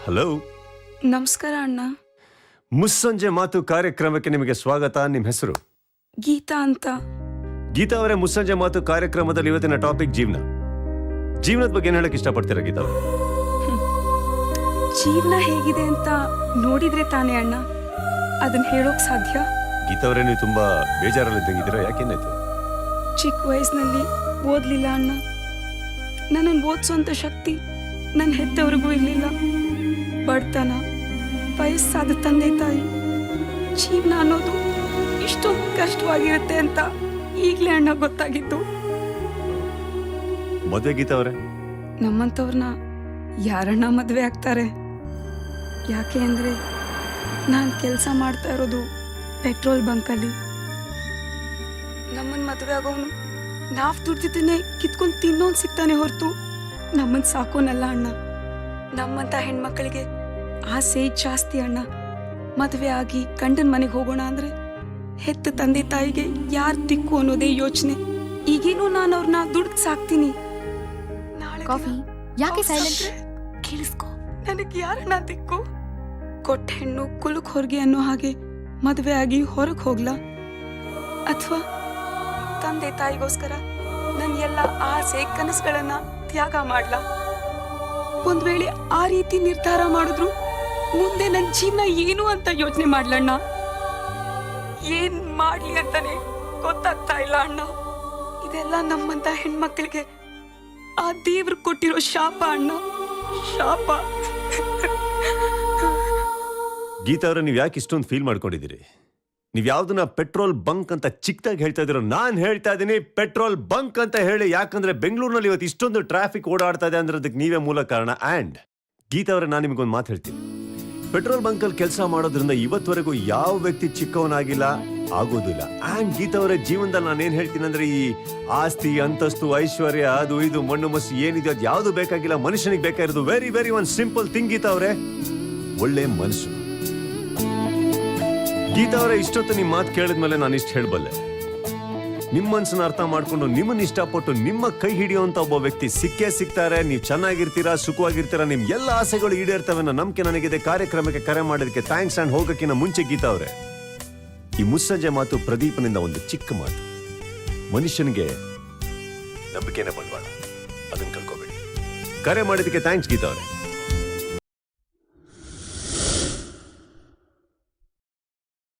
Hello, ನಮಸ್ಕಾರ ಅಣ್ಣ. ಮುಸ್ಸಂಜೆ ಮಾತು ಕಾರ್ಯಕ್ರಮಕ್ಕೆ ನಿಮಗೆ ಸ್ವಾಗತ. ನಿಮ್ಮ ಹೆಸರು? ಗೀತಾ ಅಂತ. ಗೀತಾ ಅವರೇ, ಮುಸ್ಸಂಜೆ ಮಾತು ಕಾರ್ಯಕ್ರಮದಲ್ಲಿ ಇವತ್ತಿನ ಟಾಪಿಕ್ ಜೀವನದ ಬಗ್ಗೆ ಏನ್ ಹೇಳಕ್ ಇಷ್ಟಪಡ್ತೀರಾ ಗೀತಾ ಅವರೇ? ಜೀವನ ಹೇಗಿದೆ ಅಂತ ನೋಡಿದ್ರೆ ತಾನೇ ಅಣ್ಣ ಅದನ್ನ ಹೇಳೋಕ್ ಸಾಧ್ಯ. ಗೀತಾ ಅವರೇ, ನೀವು ತುಂಬಾ ಬೇಜಾರಲ್ಲಿದ್ದಂಗಿದ್ದೀರಾ, ಯಾಕೇನಾಯ್ತು? ಚಿಕ್ಕ ವಯಸ್ಸಿನಲ್ಲಿ ಓದ್ಲಿಲ್ಲ ಅಣ್ಣ. ನನ್ನನ್ನು ಓದಿಸೋಂಥ ಶಕ್ತಿ ನನ್ನ ಹೆತ್ತವ್ರಿಗೂ ಇರಲಿಲ್ಲ. ಬಡತನ, ವಯಸ್ಸಾದ ತಂದೆ ತಾಯಿ, ಜೀವನ ಅನ್ನೋದು ಇಷ್ಟೊಂದು ಕಷ್ಟವಾಗಿರುತ್ತೆ ಅಂತ ಈಗಲೇ ಅಣ್ಣ ಗೊತ್ತಾಗಿತ್ತು. ಮದುವೆ ಗೀತಾ ಅವರೇ? ನಮ್ಮಂಥವ್ರನ್ನ ಯಾರಣ್ಣ ಮದುವೆ ಆಗ್ತಾರೆ? ಯಾಕೆ ಅಂದರೆ ನಾನು ಕೆಲಸ ಮಾಡ್ತಾ ಇರೋದು ಪೆಟ್ರೋಲ್ ಬಂಕಲ್ಲಿ. ನಮ್ಮನ್ನು ಮದುವೆ ಆಗೋನು ನಾವು ದುಡ್ದಿದ್ದನ್ನೇ ಕಿತ್ಕೊಂಡು ತಿನ್ನೋನ್ ಸಿಗ್ತಾನೆ ಹೊರತು ನಮ್ಮನ್ನು ಸಾಕೋನಲ್ಲ ಅಣ್ಣ. ನಮ್ಮಂಥ ಹೆಣ್ಮಕ್ಳಿಗೆ ಆಸೆ ಜಾಸ್ತಿ ಅಣ್ಣ. ಮದುವೆ ಆಗಿ ಗಂಡನ ಮನೆಗೆ ಹೋಗೋಣ ಅಂದರೆ ಹೆತ್ತ ತಂದೆ ತಾಯಿಗೆ ಯಾರು ದಿಕ್ಕು ಅನ್ನೋದೇ ಯೋಚನೆ. ಈಗೇನು ನಾನು ಅವ್ರನ್ನ ದುಡ್ದು ಸಾಕ್ತೀನಿ. ಕಾಫಿ ಯಾಕೆ ಸೈಲೆಂಟ್? ಕೇಳಿಸ್ಕೊ, ನನಗೆ ಯಾರನ್ನ ದಿಕ್ಕು? ಕೊಟ್ಟ ಹೆಣ್ಣು ಕುಲಕ್ ಹೊರಗೆ ಅನ್ನೋ ಹಾಗೆ ಮದುವೆ ಆಗಿ ಹೊರಗೆ ಹೋಗ್ಲಾ, ಅಥವಾ ತಂದೆ ತಾಯಿಗೋಸ್ಕರ ನನ್ನ ಎಲ್ಲ ಆಸೆ ಕನಸುಗಳನ್ನ ತ್ಯಾಗ ಮಾಡ್ಲಾ? ಒಂದ್ ವೇಳೆ ಆ ರೀತಿ ನಿರ್ಧಾರ ಮಾಡಿದ್ರು ಮುಂದೆ ನನ್ನ ಜೀವನ ಏನು ಅಂತ ಯೋಚನೆ ಮಾಡ್ಲಣ್ಣ. ಏನ್ ಮಾಡ್ಲಿ ಅಂತಾನೆ ಗೊತ್ತಾಗ್ತಾ ಇಲ್ಲ ಅಣ್ಣ. ಇದೆಲ್ಲ ನಮ್ಮಂತ ಹೆಣ್ಮಕ್ಳಿಗೆ ಆ ದೇವ್ರು ಕೊಟ್ಟಿರೋ ಶಾಪ ಅಣ್ಣ, ಶಾಪ. ಗೀತಾ ಅವರೇ, ನೀವು ಯಾಕೆ ಇಷ್ಟೊಂದು ಫೀಲ್ ಮಾಡ್ಕೊಂಡಿದ್ದೀರಿ? ನೀವು ಯಾವ್ದನ್ನ ಪೆಟ್ರೋಲ್ ಬಂಕ್ ಅಂತ ಚಿಕ್ಕದಾಗಿ ಹೇಳ್ತಾ ಇದ್ದೀರೋ, ನಾನು ಹೇಳ್ತಾ ಇದ್ದೀನಿ ಪೆಟ್ರೋಲ್ ಬಂಕ್ ಅಂತ ಹೇಳಿ. ಯಾಕಂದ್ರೆ ಬೆಂಗಳೂರಿನಲ್ಲಿ ಇವತ್ತು ಇಷ್ಟೊಂದು ಟ್ರಾಫಿಕ್ ಓಡಾಡ್ತಾ ಇದೆ ಅಂದ್ರೆ ಅದಕ್ಕೆ ನೀವೇ ಮೂಲ ಕಾರಣ. ಆ್ಯಂಡ್ ಗೀತಾ ಅವರೇ, ನಾನು ನಿಮಗೊಂದು ಮಾತು ಹೇಳ್ತೀನಿ. ಪೆಟ್ರೋಲ್ ಬಂಕಲ್ಲಿ ಕೆಲಸ ಮಾಡೋದ್ರಿಂದ ಇವತ್ತವರೆಗೂ ಯಾವ ವ್ಯಕ್ತಿ ಚಿಕ್ಕವನಾಗಿಲ್ಲ, ಆಗೋದಿಲ್ಲ. ಆ್ಯಂಡ್ ಗೀತಾ ಅವರೇ, ಜೀವನದಲ್ಲಿ ನಾನೇನು ಹೇಳ್ತೀನಿ ಅಂದ್ರೆ, ಈ ಆಸ್ತಿ, ಅಂತಸ್ತು, ಐಶ್ವರ್ಯ, ಅದು ಇದು ಮಣ್ಣು ಮಸಿ ಏನಿದೆ ಅದು ಯಾವುದು ಬೇಕಾಗಿಲ್ಲ. ಮನುಷ್ಯನಿಗೆ ಬೇಕಾಗಿರೋದು very very one simple thing Geetha ಅವರೇ, ಒಳ್ಳೆ ಮನಸ್ಸು. ಗೀತಾ ಅವರೇ, ಇಷ್ಟೊತ್ತು ನಿಮ್ಮ ಮಾತು ಕೇಳಿದ್ಮೇಲೆ ನಾನು ಇಷ್ಟು ಹೇಳಬಲ್ಲೆ. ನಿಮ್ಮ ಮನಸ್ಸನ್ನ ಅರ್ಥ ಮಾಡ್ಕೊಂಡು ನಿಮ್ಮನ್ನ ಇಷ್ಟಪಟ್ಟು ನಿಮ್ಮ ಕೈ ಹಿಡಿಯುವಂತ ಒಬ್ಬ ವ್ಯಕ್ತಿ ಸಿಕ್ಕೇ ಸಿಗ್ತಾರೆ. ನೀವು ಚೆನ್ನಾಗಿರ್ತೀರಾ, ಸುಖವಾಗಿರ್ತೀರಾ, ನಿಮ್ ಎಲ್ಲ ಆಸೆಗಳು ಈಡೇರ್ತವೆ ಅನ್ನೋ ನಂಬಿಕೆ ನನಗಿದೆ. ಕಾರ್ಯಕ್ರಮಕ್ಕೆ ಕರೆ ಮಾಡೋದಕ್ಕೆ ಥ್ಯಾಂಕ್ಸ್. ಅಂಡ್ ಹೋಗಕ್ಕಿಂತ ಮುಂಚೆ ಗೀತಾ ಅವರೇ, ಈ ಮುಸ್ಸಂಜೆ ಮಾತು ಪ್ರದೀಪನಿಂದ ಒಂದು ಚಿಕ್ಕ ಮಾತು. ಮನುಷ್ಯನಿಗೆ ನಂಬಿಕೆನೇ ಬಂಡವಾಳ, ಅದನ್ನ ಕಳ್ಕೋಬೇಡಿ. ಕರೆ ಮಾಡೋದಕ್ಕೆ ಥ್ಯಾಂಕ್ಸ್ ಗೀತಾ ಅವರೇ.